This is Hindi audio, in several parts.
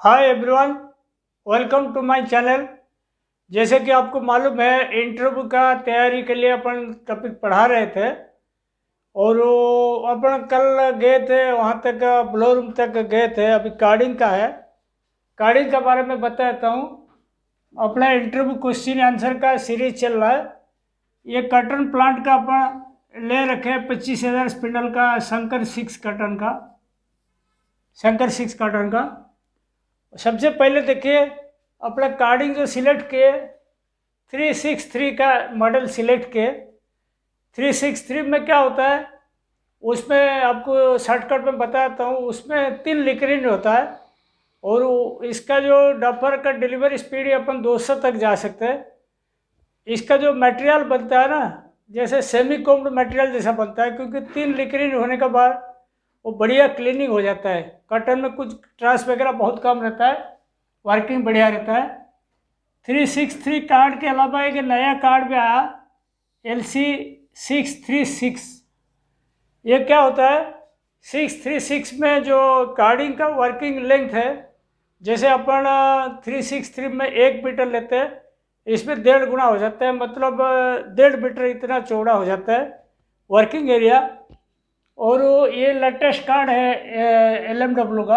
Hi everyone, welcome to my channel. जैसे कि आपको मालूम है, इंटरव्यू का तैयारी के लिए अपन टॉपिक पढ़ा रहे थे और अपन कल गए थे वहाँ तक, ब्लो रूम तक गए थे। अभी कार्डिंग का है, कार्डिंग के बारे में बताता हूँ। अपना इंटरव्यू क्वेश्चन आंसर का सीरीज चल रहा है। ये कॉटन प्लांट का अपन ले रखे 25,000 स्पिंडल का शंकर 6 कॉटन का, शंकर 6 कॉटन का। सबसे पहले देखिए, अपना कार्डिंग जो सिलेक्ट किए 363 का मॉडल सिलेक्ट किए। 363 में क्या होता है, उसमें आपको शॉर्टकट में बताता हूँ। उसमें 3 लिक्रिन होता है और इसका जो डफर का डिलीवरी स्पीड अपन 200 तक जा सकते हैं। इसका जो मटेरियल बनता है ना, जैसे सेमी कोम्ड मटेरियल जैसा बनता है, क्योंकि 3 लिक्रिन होने के बाद वो बढ़िया क्लीनिंग हो जाता है। कॉटन में कुछ ट्रांस वगैरह बहुत कम रहता है, वर्किंग बढ़िया रहता है। 363 कार्ड के अलावा एक नया कार्ड भी आया LC636। ये क्या होता है, 636 में जो कार्डिंग का वर्किंग लेंथ है, जैसे अपन 363 में 1 मीटर लेते हैं, इसमें 1.5 गुना हो जाता है, मतलब 1.5 मीटर इतना चौड़ा हो जाता है वर्किंग एरिया। और ये लेटेस्ट कार्ड है LMW का।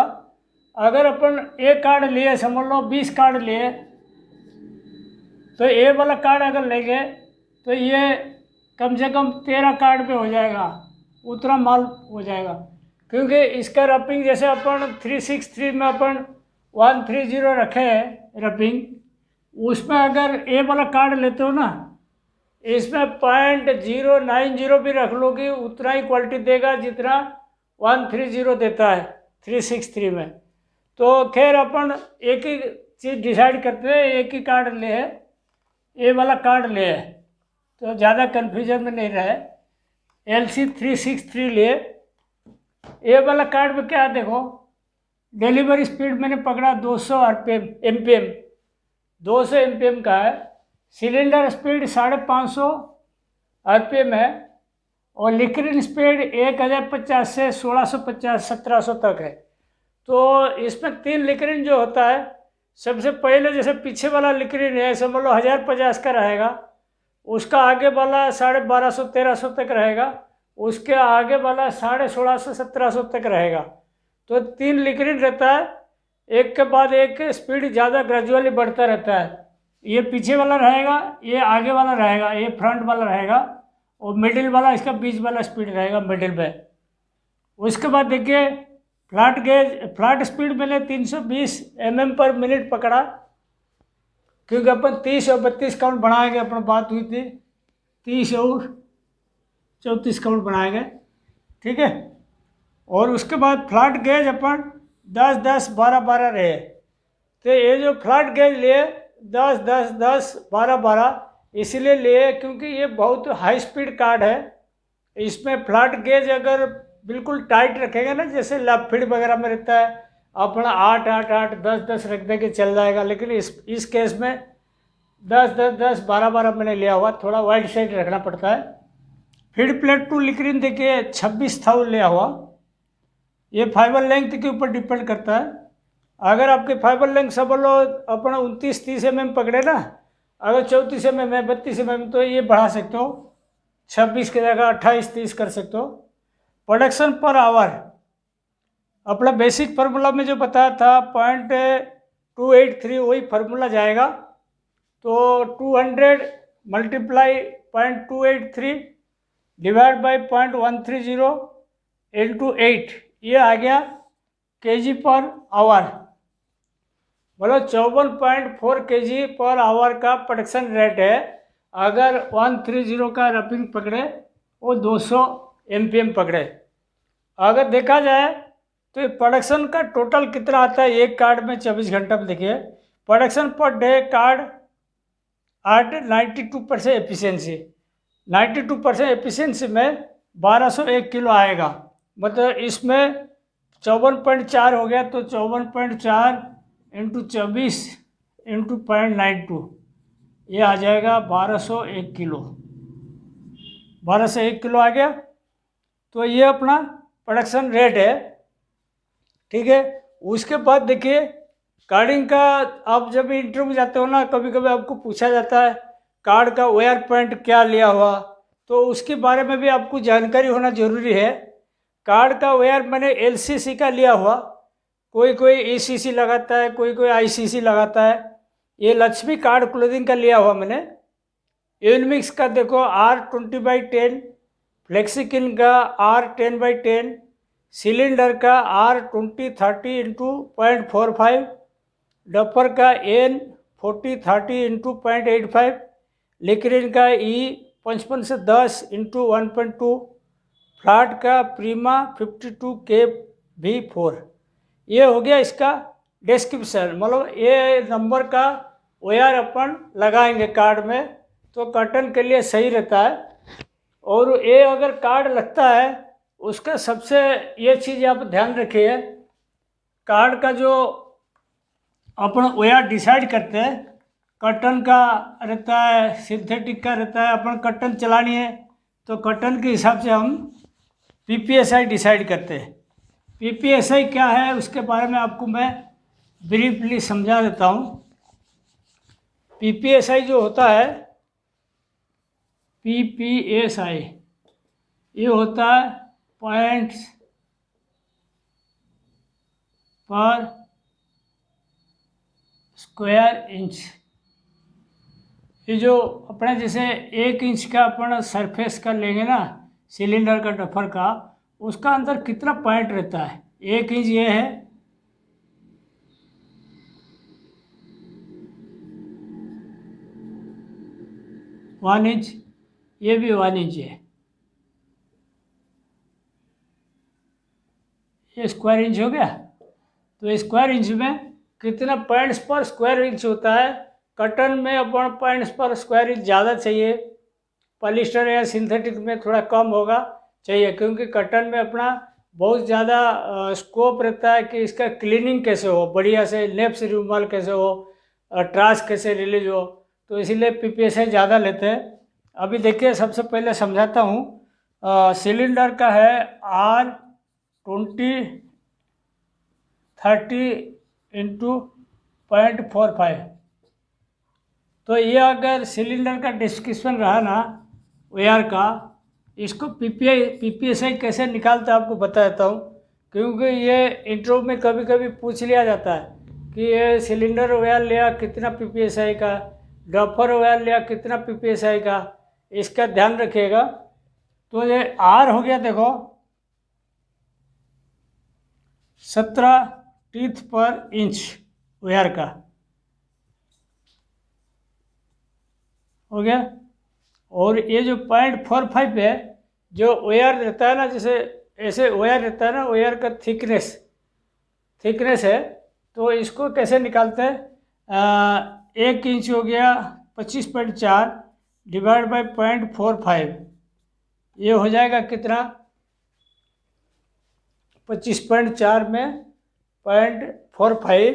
अगर अपन एक कार्ड लिए, समझ लो 20 कार्ड लिए, तो ये वाला कार्ड अगर लेंगे तो ये कम से कम 13 कार्ड पे हो जाएगा, उतना माल हो जाएगा। क्योंकि इसका रपिंग जैसे अपन 363 में अपन 130 रखे हैं रपिंग, उसमें अगर ये वाला कार्ड लेते हो ना, इसमें 0.090 भी रख लोगे उतना ही क्वालिटी देगा जितना 130 देता है 363 में। तो खैर अपन एक ही चीज़ डिसाइड करते हैं, एक ही कार्ड ले है, ये वाला कार्ड ले है, तो ज़्यादा कन्फ्यूजन में नहीं रहे। LC363 लिए। ये वाला कार्ड में क्या देखो, डिलीवरी स्पीड मैंने पकड़ा 200 MPM, 200 MPM का है। सिलेंडर स्पीड 550 RPM है और लिक्रिन स्पीड 1050 से 1650 1700 तक है। तो इसमें 3 लिक्रिन जो होता है, सबसे पहले जैसे पीछे वाला लिक्रिन है, समझ लो 1050 का रहेगा, उसका आगे वाला 1250 1300 तक रहेगा, उसके आगे वाला 1650 1700 तक रहेगा। तो 3 लिक्रिन रहता है, एक के बाद एक स्पीड ज़्यादा ग्रेजुअली बढ़ता रहता है। ये पीछे वाला रहेगा, ये आगे वाला रहेगा, ये फ्रंट वाला रहेगा और मिडिल वाला इसका बीच वाला स्पीड रहेगा मिडिल में। उसके बाद देखिए, फ्लैट स्पीड मैंने 320 mm/मिनट पकड़ा, क्योंकि अपन 30 और 32 काउंट बढ़ाएंगे, अपन बात हुई थी 30 और 34 काउंट बढ़ाएंगे, ठीक है। और उसके बाद फ्लैट गेज अपन 10 10 12 12 रहे। तो ये जो फ्लैट गेज लिए 10 10 10 12 12 इसलिए लिए क्योंकि ये बहुत हाई स्पीड कार्ड है। इसमें फ्लैट गेज अगर बिल्कुल टाइट रखेगा ना, जैसे लेफ्ट फीड वगैरह में रहता है अपना 8 8 8 10 10 रख दे के चल जाएगा, लेकिन इस केस में 10 10 10 12 12 मैंने लिया हुआ, थोड़ा वाइड साइड रखना पड़ता है। फीड प्लेट टू लिक्रिन देखिए 26,000 लिया हुआ। ये फाइबर लेंथ के ऊपर डिपेंड करता है। अगर आपके फाइबर लेंथ सब लो अपना 29-30 mm पकड़े ना, अगर 34 mm है 32 mm, तो ये बढ़ा सकते हो, 26 की जगह 28-30 कर सकते हो। प्रोडक्शन पर आवर अपना बेसिक फार्मूला में जो बताया था 0.283, वही फार्मूला जाएगा। तो 200 मल्टीप्लाई 0.283 डिवाइड बाई 0.130 इंटू 8, ये आ गया kg/आवर। बोलो 54.4 kg/आवर का प्रोडक्शन रेट है। अगर 130 का रपिंग पकड़े, वो 200 MPM पकड़े। अगर देखा जाए तो प्रोडक्शन का टोटल कितना आता है एक कार्ड में 24 घंटा में, देखिए production per day card at 92% efficiency, 92% efficiency में 1201 किलो आएगा। मतलब इसमें 54.4 हो गया, तो 54.4 इंटू 24 इंटू 0.92, ये आ जाएगा 1201 किलो। 1201 किलो आ गया। तो ये अपना प्रोडक्शन रेट है, ठीक है। उसके बाद देखिए कार्डिंग का आप जब इंटरव्यू जाते हो ना, कभी कभी आपको पूछा जाता है कार्ड का वायर पॉइंट क्या लिया हुआ, तो उसके बारे में भी आपको जानकारी होना जरूरी है। कार्ड का वायर मैंने एलसीसी का लिया हुआ, कोई कोई एसीसी लगाता है, कोई कोई आईसीसी लगाता है। ये लक्ष्मी कार्ड क्लोथिंग का लिया हुआ मैंने। यूनिमिक्स का देखो R20/10, फ्लेक्सिकिन का R10/10, सिलेंडर का R20/30 × 0.45, डफर का N40/30 × 0.85, लिक्रिन का E55 से 10 × 1.2, फ्लाट का प्रीमा 52K-V4। ये हो गया इसका डिस्क्रिप्शन, मतलब ये नंबर का वायर अपन लगाएंगे कार्ड में तो कर्टन के लिए सही रहता है। और ये अगर कार्ड लगता है उसका सबसे ये चीज़ आप ध्यान रखिए, कार्ड का जो अपन वायर डिसाइड करते हैं, कर्टन का रहता है, सिंथेटिक का रहता है। अपन कर्टन चलानी है तो कर्टन के हिसाब से हम PPSI डिसाइड करते हैं। PPSI क्या है उसके बारे में आपको मैं ब्रीफली समझा देता हूँ। PPSI जो होता है, PPSI ये होता है पॉइंट्स पर स्क्वायर इंच। ये जो अपने जैसे 1 इंच का अपन सरफेस का लेंगे ना सिलेंडर का, डफर का, उसका अंदर कितना पॉइंट रहता है। 1 इंच ये है, वन इंच, ये भी 1 इंच है, ये स्क्वायर इंच हो गया। तो स्क्वायर इंच में कितना पॉइंट्स पर स्क्वायर इंच होता है। कॉटन में अपन पॉइंट्स पर स्क्वायर इंच ज़्यादा चाहिए, पॉलिस्टर या सिंथेटिक में थोड़ा कम होगा चाहिए, क्योंकि कॉटन में अपना बहुत ज़्यादा स्कोप रहता है कि इसका क्लीनिंग कैसे हो, बढ़िया से लेप से रिमूवल कैसे हो, ट्राश कैसे रिलीज हो, तो इसीलिए PPSI ज़्यादा लेते हैं। अभी देखिए सबसे पहले समझाता हूँ। सिलेंडर का है R20/30 × 0.45। तो ये अगर सिलेंडर का डिस्क्रिप्शन रहा ना वायर का, इसको PPSI कैसे निकालते हैं आपको बता देता हूँ, क्योंकि ये इंटरव्यू में कभी कभी पूछ लिया जाता है कि ये सिलेंडर वायर लिया कितना PPSI का, डफर वायर लिया कितना PPSI का, इसका ध्यान रखिएगा। तो ये R हो गया, देखो 17 टीथ पर इंच वायर का हो गया। और ये जो 0.45 है, जो वायर रहता है ना, जैसे ऐसे वायर रहता है ना, वायर का थिकनेस है, तो इसको कैसे निकालते हैं। 1 इंच हो गया 25.4 डिवाइड बाई 0.45, ये हो जाएगा कितना, 25.4 में 0.45,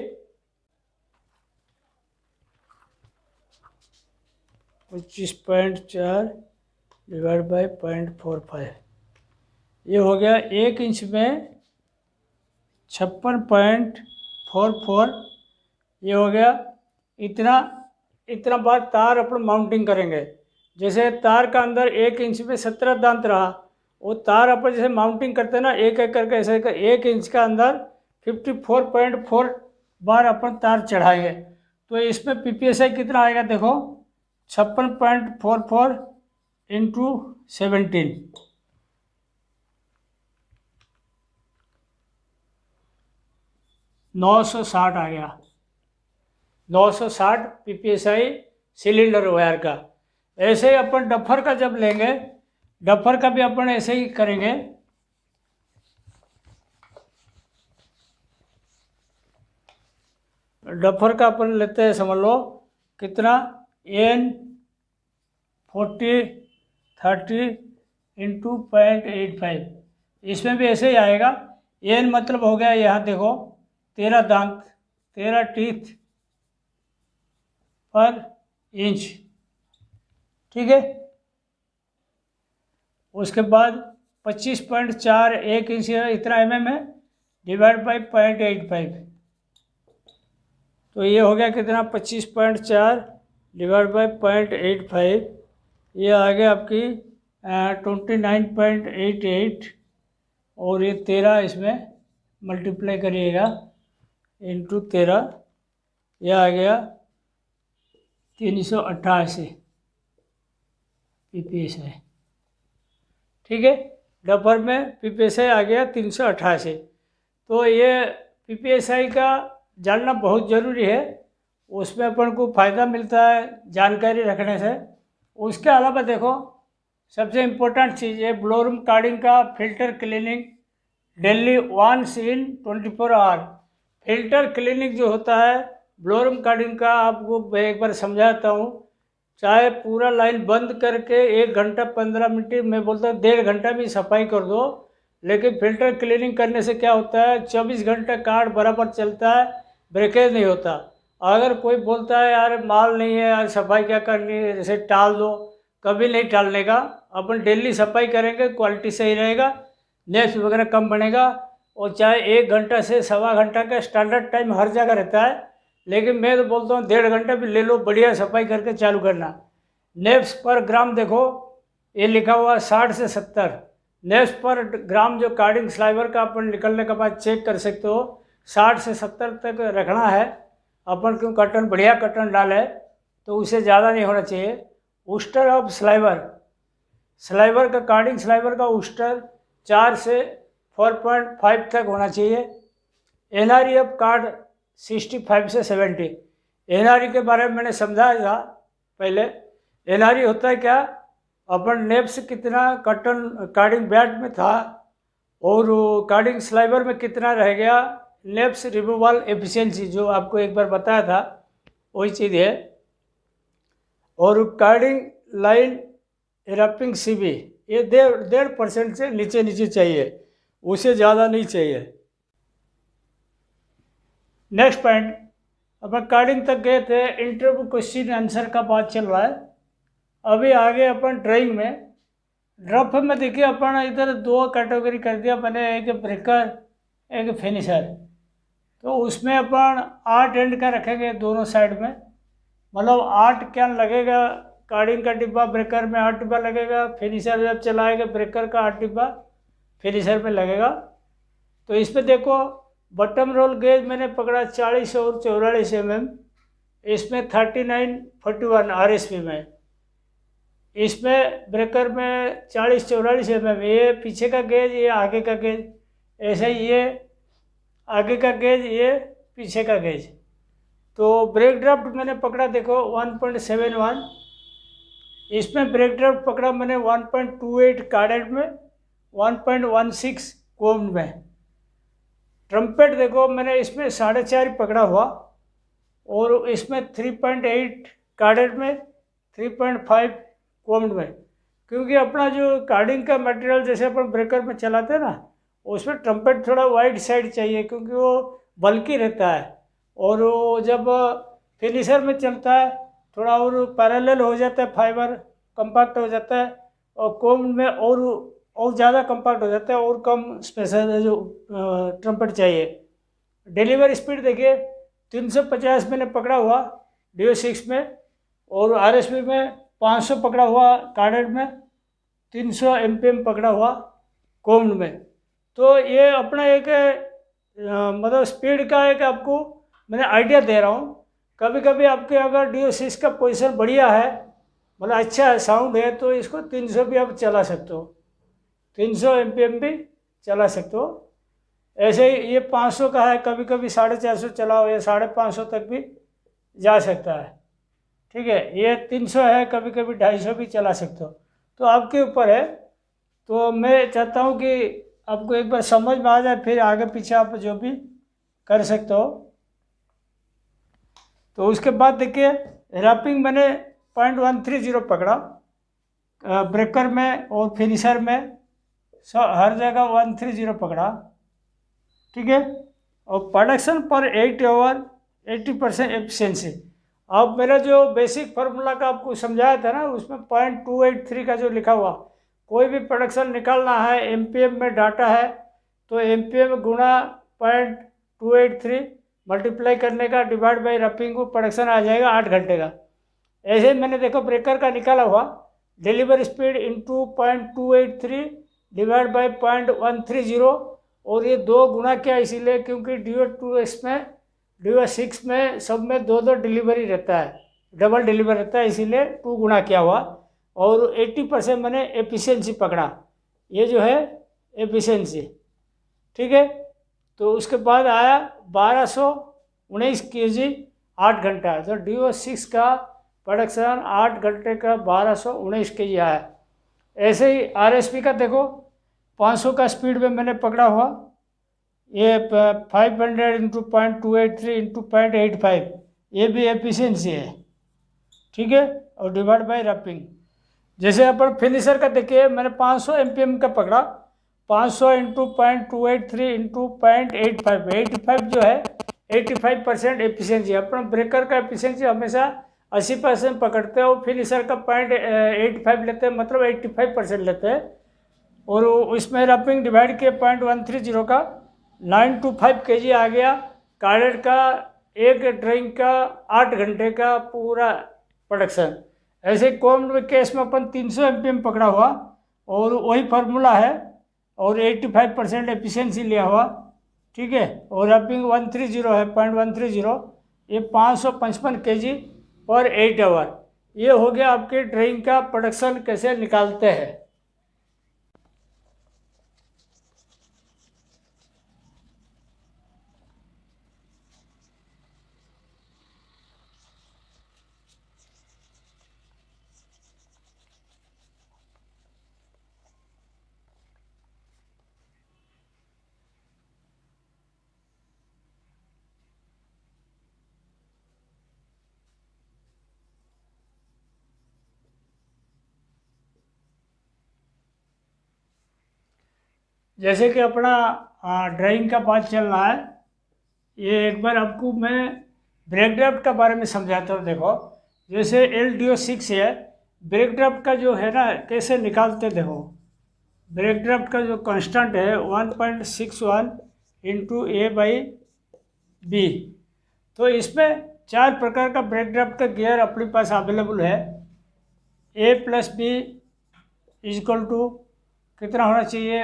25.4 डिवाइड बाई 0.45, ये हो गया 1 इंच में 56.44, ये हो गया। इतना बार तार अपन माउंटिंग करेंगे। जैसे तार का अंदर 1 इंच में 17 दांत रहा, वो तार अपन जैसे माउंटिंग करते हैं ना, एक एक करके ऐसे 1 इंच का अंदर 54.4 बार अपन तार चढ़ाएंगे। तो इसमें PPSI कितना आएगा, देखो 56.44 × 17, 960 आ गया। 960 PPSI सिलेंडर वायर का। ऐसे ही अपन डफर का जब लेंगे, डफर का भी अपन ऐसे ही करेंगे। डफर का अपन लेते हैं, समझ लो कितना, N40/30 × 0.85, इसमें भी ऐसे ही आएगा। N मतलब हो गया, यहाँ देखो 13 दांत, 13 टीथ पर इंच, ठीक है। उसके बाद 25.4 1 इंच इतना mm है, डिवाइड बाई 0.85, तो ये हो गया कितना 25.4 डिवाइड बाई 0.85, ये आ गया आपकी 29.88 और ये 13 इसमें मल्टीप्लाई करिएगा इंटू 13, यह आ गया 388 PPSI। ठीक है, डफर में PPSI आ गया 388। तो ये PPSI का जानना बहुत ज़रूरी है, उसमें अपन को फ़ायदा मिलता है जानकारी रखने से। उसके अलावा देखो सबसे इम्पोर्टेंट चीज़ है ब्लोरूम कार्डिंग का filter cleaning daily once in 24 hour. Filter cleaning जो होता है ब्लोरूम कार्डिंग का, आपको मैं एक बार समझाता हूँ। चाहे पूरा लाइन बंद करके 1 घंटा 15 मिनट, मैं बोलता हूँ 1.5 घंटा भी सफाई कर दो, लेकिन फिल्टर क्लीनिंग करने से क्या होता है 24 घंटा कार्ड बराबर चलता है, ब्रेकेज नहीं होता। अगर कोई बोलता है यार माल नहीं है यार सफाई क्या करनी है, जैसे टाल दो, कभी नहीं टालने का। अपन डेली सफाई करेंगे, क्वालिटी सही रहेगा, नेफ्स वगैरह कम बनेगा। और चाहे 1 घंटा से 1.25 घंटा का स्टैंडर्ड टाइम हर जगह रहता है, लेकिन मैं तो बोलता हूँ 1.5 घंटा भी ले लो, बढ़िया सफाई करके चालू करना। नेफ्स पर ग्राम देखो ये लिखा हुआ 60 से 70 नेफ्स पर ग्राम, जो कार्डिंग स्लाइवर का अपन निकलने के बाद चेक कर सकते हो, 60 से 70 तक रखना है। अपन क्यों कटन बढ़िया कटन डाले तो उसे ज़्यादा नहीं होना चाहिए। ऊस्टर ऑफ स्लाइवर, स्लाइवर का कार्डिंग स्लाइवर का ऊस्टर 4 से 4.5 तक होना चाहिए। NRE ऑफ कार्ड 65 से 70। NRE के बारे में मैंने समझाया था पहले। NRE होता है क्या, अपन नेप्स कितना कटन कार्डिंग बैट में था और कार्डिंग स्लाइवर में कितना रह गया, नेप्स रिमूवल एफिशिएंसी जो आपको एक बार बताया था वही चीज़ है। और कार्डिंग लाइन रैपिंग CB ये 1.5% से नीचे चाहिए, उसे ज़्यादा नहीं चाहिए। नेक्स्ट पॉइंट, अपन कार्डिंग तक गए थे, इंटरव्यू क्वेश्चन आंसर का बात चल रहा है। अभी आगे अपन ड्राइंग में, ड्रफ में देखिए अपन इधर 2 कैटेगरी कर दिया मैंने, एक ब्रेकर एक फिनिशर। तो उसमें अपन 8 एंड का रखेंगे दोनों साइड में, मतलब 8 क्या लगेगा, कार्डिंग का डिब्बा ब्रेकर में 8 डिब्बा लगेगा, फिनिशर जब चलाएगा ब्रेकर का 8 डिब्बा फिनिशर में लगेगा। तो इसमें देखो बटम रोल गेज मैंने पकड़ा 40 और 44 mm, इसमें 3941 RSP में, इसमें ब्रेकर में 40-44 mm, ये पीछे का गेज ये आगे का गेज, ऐसे ही ये आगे का गेज ये पीछे का गेज। तो ब्रेक ड्राफ्ट मैंने पकड़ा देखो 1.71, इसमें ब्रेक ड्राफ्ट पकड़ा मैंने 1.28 कार्डेड में, 1.16 कोम्ड में। ट्रम्पेट देखो मैंने इसमें 4.5 पकड़ा हुआ और इसमें 3.8 कार्डेड में, 3.5 कोम्ड में। क्योंकि अपना जो कार्डिंग का मटेरियल जैसे अपन ब्रेकर में चलाते हैं ना, उसमें ट्रम्पेट थोड़ा वाइड साइड चाहिए क्योंकि वो बल्कि रहता है, और वो जब फिनिशर में चलता है थोड़ा और पैरेलल हो जाता है, फाइबर कंपैक्ट हो जाता है, और कोम्ड में और ज़्यादा कंपैक्ट हो जाता है और कम स्पेशल जो ट्रम्पेट चाहिए। डिलीवरी स्पीड देखिए 350 मैंने पकड़ा हुआ DO6 में, और RSP में 500 पकड़ा हुआ कार्डेड में, 300 MPM पकड़ा हुआ कोम्ड में। तो ये अपना एक मतलब स्पीड का एक आपको मैंने आइडिया दे रहा हूँ। कभी कभी आपके अगर DO6 का पोजीशन बढ़िया है, मतलब अच्छा है, साउंड है, तो इसको 300 भी आप चला सकते हो, 300 MPM भी चला सकते हो। ऐसे ही ये 500 का है, कभी कभी 450 चलाओ या 550 तक भी जा सकता है। ठीक है, ये 300 है, कभी कभी 250 भी चला सकते हो, तो आपके ऊपर है। तो मैं चाहता हूँ कि आपको एक बार समझ में आ जाए, फिर आगे पीछे आप जो भी कर सकते हो। तो उसके बाद देखिए रैपिंग मैंने 0.130 पकड़ा ब्रेकर में और फिनिशर में, हर जगह 130 पकड़ा। ठीक है, और प्रोडक्शन पर 8 आवर 80% एफिशिएंसी। अब मेरा जो बेसिक फार्मूला का आपको समझाया था ना, उसमें 0.283 का जो लिखा हुआ, कोई भी प्रोडक्शन निकालना है MPM में डाटा है तो MPM गुणा 0.283 मल्टीप्लाई करने का डिवाइड बाई रफिंग को प्रोडक्शन आ जाएगा 8 घंटे का। ऐसे ही मैंने देखो ब्रेकर का निकाला हुआ, deliver speed into 0.283 divide by 0.130, और ये 2 गुना किया इसीलिए क्योंकि DO2 में DO6 में सब में 2 डिलीवरी रहता है, डबल डिलीवर रहता है, इसीलिए 2 गुना किया हुआ। और 80% मैंने एफिशिएंसी पकड़ा, ये जो है एफिशिएंसी, ठीक है। तो उसके बाद आया 1219 kg 8 घंटा, तो DO6 का प्रोडक्शन 8 घंटे का 1219 kg आया। ऐसे ही RSP का देखो 500 का स्पीड में मैंने पकड़ा हुआ, ये 500 इंटू 0.283 इंटू 0.85, ये भी एफिशिएंसी है, ठीक है। और डिवाइड बाई रफिंग। जैसे अपन फिनिशर का देखिए, मैंने 500 MPM का पकड़ा, 500 इंटू 0.283 इंटू 0.85, 85 जो है 85% एफिशिएंसी। अपन ब्रेकर का एफिशिएंसी हमेशा 80% पकड़ते हैं, और फिनिशर का 0.85 लेते हैं, मतलब 85% लेते हैं। और उसमें रफिंग डिवाइड किए 0.130 का 925 kg आ गया। कार्डेड का एक ड्राइंग का 8 घंटे का पूरा प्रोडक्शन। ऐसे कॉम्ड केस में अपन 300 MPM पकड़ा हुआ, और वही फार्मूला है, और 85% एफिशिएंसी लिया हुआ, ठीक है। और रफिंग 130 है, 0.130, ये 555 kg पर 8 आवर। ये हो गया आपके ड्राइंग का प्रोडक्शन कैसे निकालते हैं। जैसे कि अपना ड्राइंग का बात चल रहा है, ये एक बार आपको मैं ब्रेक ड्राफ्ट का बारे में समझाता हूँ। देखो जैसे LDO6 है, ब्रेक ड्राफ्ट का जो है ना कैसे निकालते, देखो ब्रेक ड्राफ्ट का जो कांस्टेंट है 1.61 इंटू A/B। तो इसमें 4 प्रकार का ब्रेक ड्राफ्ट का गियर अपने पास अवेलेबल है। A+B इजक्वल टू कितना होना चाहिए,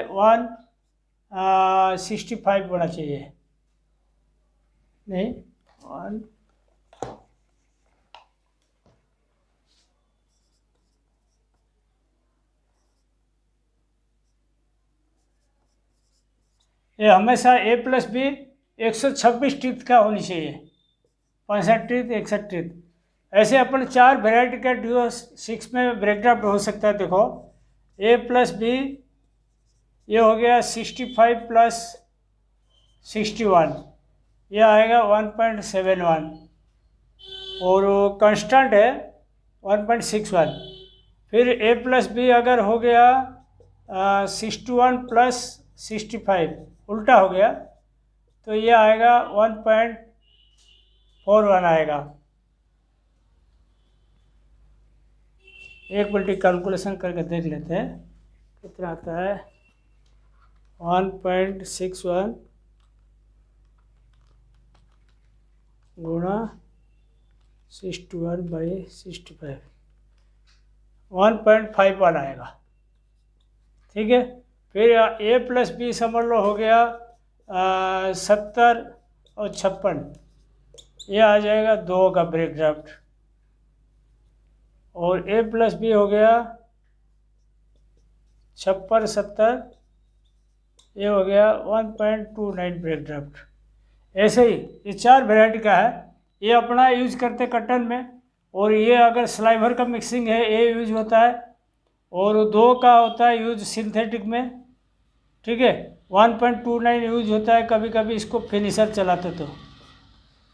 165 होना चाहिए, नहीं 1, ये हमेशा A+B 126 टीथ का होनी चाहिए, 65 टीथ 61 टीथ। ऐसे अपन 4 वेराइटी का DO6 में ब्रेक ड्राफ्ट हो सकता है। देखो A+B ये हो गया 65 प्लस 61, ये आएगा 1.71, और कांस्टेंट है 1.61। फिर A+B अगर हो गया 61 प्लस 65, उल्टा हो गया, तो ये आएगा 1.41 आएगा। एक मिनट कैलकुलेशन करके देख लेते हैं कितना आता है। 1.61 गुणा 61/65, 1.51 आएगा, ठीक है। फिर A+B समझ लो हो गया 70 और 56, ये आ जाएगा 2 का ब्रेक ड्राफ्ट। और A+B हो गया 56 70, ये हो गया 1.29 ब्रेक ड्राफ्ट। ऐसे ही ये 4 वैरायटी का है, ये अपना यूज करते कटन में, और ये अगर स्लाइवर का मिक्सिंग है ये यूज होता है, और 2 का होता है यूज सिंथेटिक में, ठीक है। 1.29 यूज होता है कभी कभी इसको फिनिशर चलाते तो।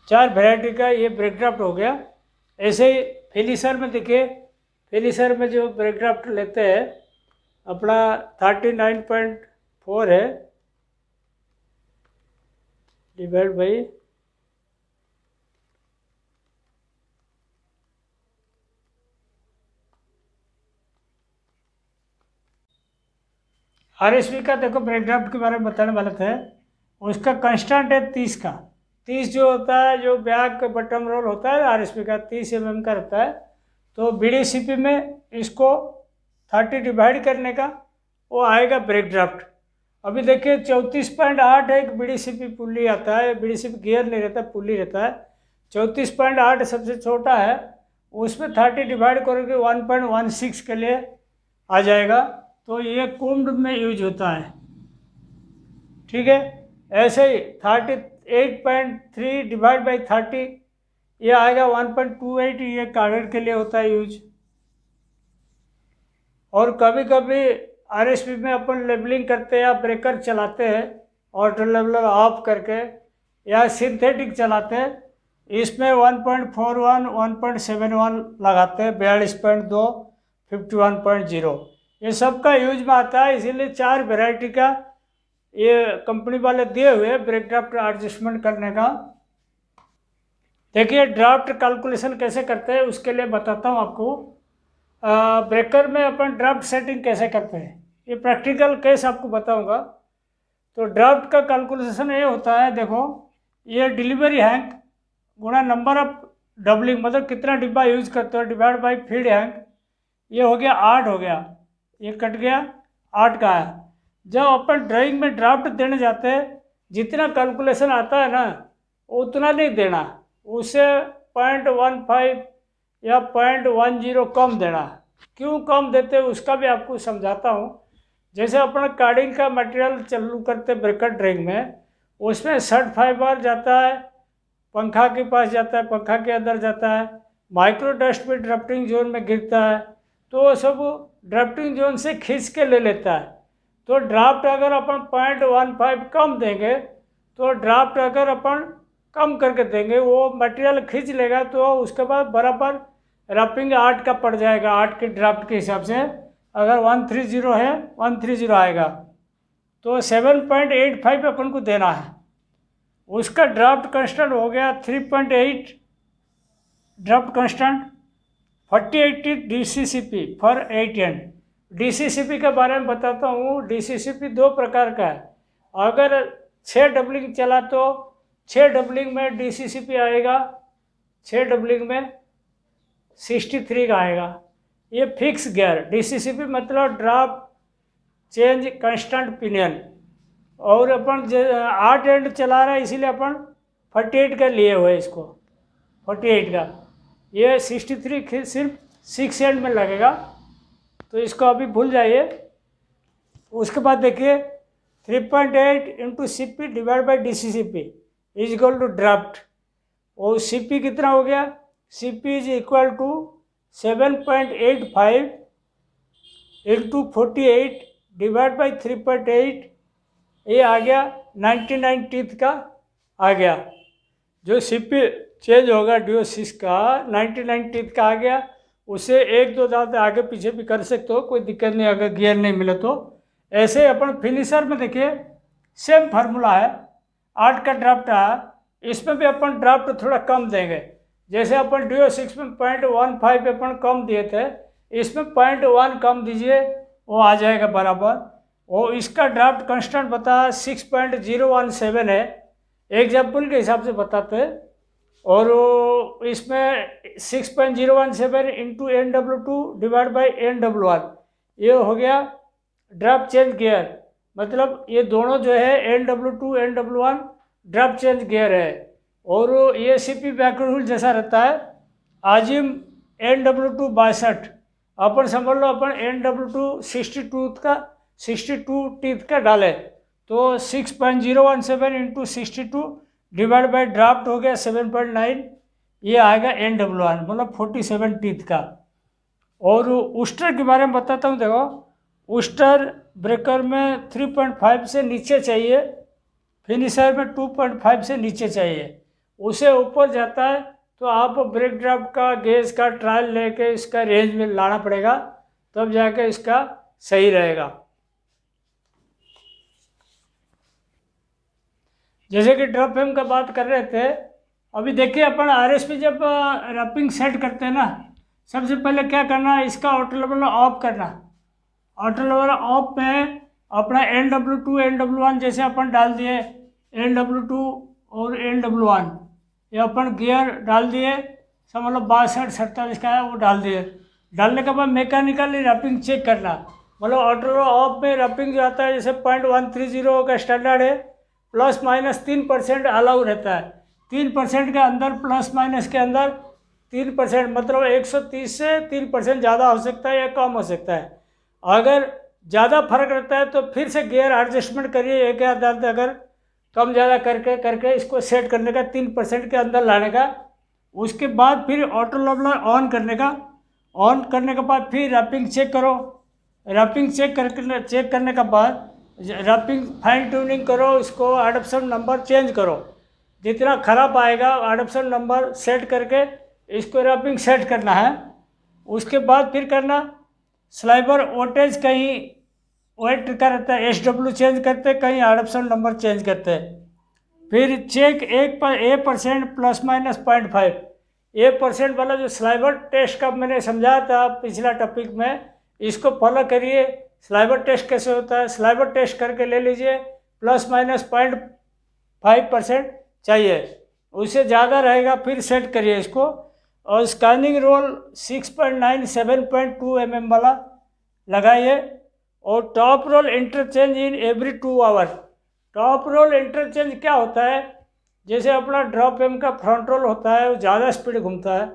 4 वैरायटी का ये ब्रेक ड्राफ्ट हो गया। ऐसे ही फिनिशर में देखिए, फिनिशर में जो ब्रेक ड्राफ्ट लेते हैं अपना 39.4 है, डिवाइड बाई RSP का देखो ब्रेक ड्राफ्ट के बारे में बताने वाले थे। उसका कांस्टेंट है 30 का, 30 जो होता है, जो बैक बटम रोल होता है RSP का 30 mm का रहता है, तो BDCP में इसको 30 डिवाइड करने का वो आएगा ब्रेक ड्राफ्ट। अभी देखिए 34.8 एक BDCP पुली आता है, BDCP गियर नहीं रहता, पुली रहता है। 34.8 सबसे छोटा है, उसमें 30 डिवाइड करोगे 1.16 के लिए आ जाएगा। तो ये कुंभ में यूज होता है, ठीक है। ऐसे ही 38.3 डिवाइड बाई 30 ये आएगा 1.28, ये कार्डर के लिए होता है यूज। और कभी कभी RSP में अपन लेबलिंग करते हैं या ब्रेकर चलाते हैं ऑटो लेवलर ऑफ करके, या सिंथेटिक चलाते हैं, इसमें 1.41 1.71 लगाते हैं, 42.2 51.0 ये सब का यूज में आता है। इसीलिए 4 वेराइटी का ये कंपनी वाले दिए हुए ब्रेक ड्राफ्ट एडजस्टमेंट करने का। देखिए ड्राफ्ट कैलकुलेशन कैसे करते हैं उसके लिए बताता हूँ आपको। ब्रेकर में अपन ड्राफ्ट सेटिंग कैसे करते हैं, ये प्रैक्टिकल केस आपको बताऊंगा। तो ड्राफ्ट का कैलकुलेशन ये होता है, देखो ये डिलीवरी हैंक गुणा नंबर ऑफ डबलिंग, मतलब कितना डिब्बा यूज करते हो, डिवाइड बाई फीड हैंक, ये हो गया 8 हो गया, ये कट गया 8 का है। जब अपन ड्राइंग में ड्राफ्ट देने जाते हैं जितना कैलकुलेशन आता है ना उतना नहीं देना, उससे 0.15 या 0.10 कम देना। क्यों कम देते हैं उसका भी आपको समझाता हूँ। जैसे अपन कार्डिंग का मटेरियल चालू करते ब्रेकर ड्राइंग में, उसमें शर्ट फाइबर जाता है, पंखा के पास जाता है, पंखा के अंदर जाता है, माइक्रो डस्ट भी ड्राफ्टिंग जोन में गिरता है, तो वो सब ड्राफ्टिंग जोन से खींच के ले लेता है। तो ड्राफ्ट अगर अपन 0.15 कम देंगे, तो ड्राफ्ट अगर अपन कम करके देंगे वो मटेरियल खींच लेगा, तो उसके बाद बराबर रैपिंग 8 का पड़ जाएगा। 8 के ड्राफ्ट के हिसाब से अगर 130 है 130 आएगा, तो 7.85 अपन को देना है। उसका ड्राफ्ट कंस्टेंट हो गया 3.8 draft constant, 4080 DCCP for 8 end. DCCP के बारे में बताता हूँ। DCCP 2 प्रकार का है। अगर 6 डबलिंग चला तो 6 डबलिंग में DCCP आएगा, 6 डबलिंग में 63 का आएगा। ये फिक्स गियर DCCP मतलब ड्राफ्ट चेंज कंस्टेंट पिनियन। और अपन 8 एंड चला रहा है इसीलिए अपन 48 का लिए हुए इसको, 48 का। ये 63 सिर्फ 6 एंड में लगेगा, तो इसको अभी भूल जाइए। उसके बाद देखिए 3.8 into CP divide by DCCP is equal to draft. और CP कितना हो गया, CP is equal to 7.85 into 48 divide by 3.8, ये आ गया 99 टीथ का आ गया। जो CP चेंज होगा DO6 का 99 टीथ का आ गया। उसे 1-2 दांत आगे पीछे भी कर सकते हो, कोई दिक्कत नहीं अगर गियर नहीं मिले तो। ऐसे अपन फिनिशर में देखिए सेम फार्मूला है, 8 का ड्राफ्ट है, इसमें भी अपन ड्राफ्ट थोड़ा कम देंगे। जैसे अपन DO6 में 0.15 अपन कम दिए थे, इसमें 0.1 कम दीजिए, वो आ जाएगा बराबर। और इसका ड्राफ्ट कंस्टेंट बता 6.017 है, एग्जाम्पल के हिसाब से बताते हैं। और इसमें 6.017 into NW2 divide by NW1, ये हो गया ड्राफ्ट चेंज गियर। मतलब ये दोनों जो है NW2 NW1 draft change gear है। और ये CP बैकवर्ड व्हील जैसा रहता है। आजिम NW2 62, अपन समझ लो अपन NW2 62 टीथ का डाले, तो 6.017 इंटू 62 डिवाइड बाई ड्राफ्ट हो गया 7.9, ये आएगा NW1 मतलब 47 टीथ का। और उस्टर के बारे में बताता हूँ। देखो उस्टर ब्रेकर में 3.5 से नीचे चाहिए, फिनिशर में 2.5 से नीचे चाहिए। उसे ऊपर जाता है तो आप ब्रेक ड्राफ्ट का गेज का ट्रायल लेके इसका रेंज में लाना पड़ेगा, तब जाके इसका सही रहेगा। जैसे कि ड्रॉप फ्रेम का बात कर रहे थे, अभी देखिए अपन RSP जब रैपिंग सेट करते हैं ना, सबसे पहले क्या करना है, इसका ऑटो लेवल ऑफ करना। ऑटो लेवल ऑफ में अपना NW2 NW1 जैसे अपन डाल दिए, NW2 और LW1 ये अपन गियर डाल दिए, सब मतलब 62-47 का है वो डाल दिए। डालने के बाद मैकेनिकली रैपिंग चेक करना, मतलब ऑटो ऑफ में रैपिंग जो आता है जैसे 0.130 का स्टैंडर्ड है, प्लस माइनस 3% अलाउ रहता है। 3% के अंदर, प्लस माइनस के अंदर 3%, मतलब 130 से 3% ज़्यादा हो सकता है या कम हो सकता है। अगर ज़्यादा फर्क रहता है तो फिर से गियर एडजस्टमेंट करिए, एक या दांत अगर कम ज़्यादा करके करके इसको सेट करने का, 3% के अंदर लाने का। उसके बाद फिर ऑटो लेवलर ऑन करने का। ऑन करने के बाद फिर रैपिंग चेक करो। रैपिंग चेक करने के बाद रैपिंग फाइन ट्यूनिंग करो, इसको एडप्शन नंबर चेंज करो। जितना खराब आएगा एडप्शन नंबर सेट करके इसको रैपिंग सेट करना है। उसके बाद फिर करना स्लाइबर वोल्टेज, कहीं वेट का रहता है SW चेंज करते, कहीं एडप्शन नंबर चेंज करते हैं। फिर चेक 1% प्लस माइनस 0.5, 1% वाला जो स्लाइबर टेस्ट का मैंने समझाया था पिछला टॉपिक में, इसको फॉलो करिए। स्लाइबर टेस्ट कैसे होता है, स्लाइबर टेस्ट करके ले लीजिए, प्लस माइनस 0.5% चाहिए, उससे ज़्यादा रहेगा फिर सेट करिए इसको। और स्कैनिंग रोल 6.9 7.2 mm वाला लगाइए। और top roll interchange in every 2 hour. Top roll interchange क्या होता है, जैसे अपना ड्रॉप एम का फ्रंट रोल होता है वो ज़्यादा स्पीड घूमता है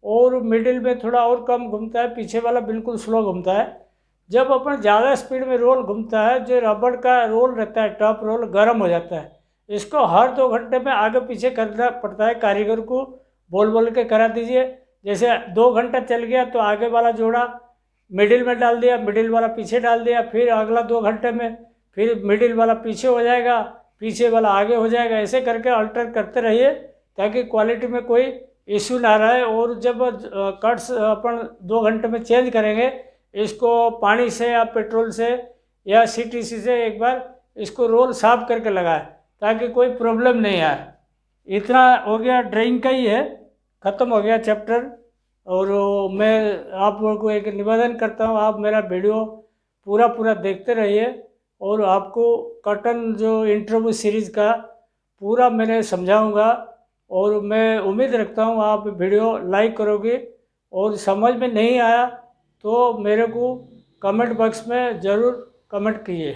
और मिडिल में थोड़ा और कम घूमता है, पीछे वाला बिल्कुल स्लो घूमता है। जब अपन ज़्यादा स्पीड में रोल घूमता है, जो रबड़ का रोल रहता है टॉप रोल गर्म हो जाता है। इसको हर 2 घंटे में आगे पीछे करना पड़ता है, कारीगर को बोल बोल के करा दीजिए। जैसे 2 घंटा चल गया तो आगे वाला जोड़ा मिडिल में डाल दिया, मिडिल वाला पीछे डाल दिया, फिर अगला 2 घंटे में फिर मिडिल वाला पीछे हो जाएगा, पीछे वाला आगे हो जाएगा। ऐसे करके अल्टर करते रहिए ताकि क्वालिटी में कोई इश्यू ना रहे। और जब कट्स अपन 2 घंटे में चेंज करेंगे, इसको पानी से या पेट्रोल से या CTC से एक बार इसको रोल साफ करके लगाए ताकि कोई प्रॉब्लम नहीं आए। इतना हो गया, ड्राइंग का ही है, ख़त्म हो गया चैप्टर। और मैं आप लोगों को एक निवेदन करता हूँ, आप मेरा वीडियो पूरा देखते रहिए और आपको कर्टन जो इंटरव्यू सीरीज़ का पूरा मैंने समझाऊंगा। और मैं उम्मीद रखता हूँ आप वीडियो लाइक करोगे। और समझ में नहीं आया तो मेरे को कमेंट बॉक्स में ज़रूर कमेंट कीजिए।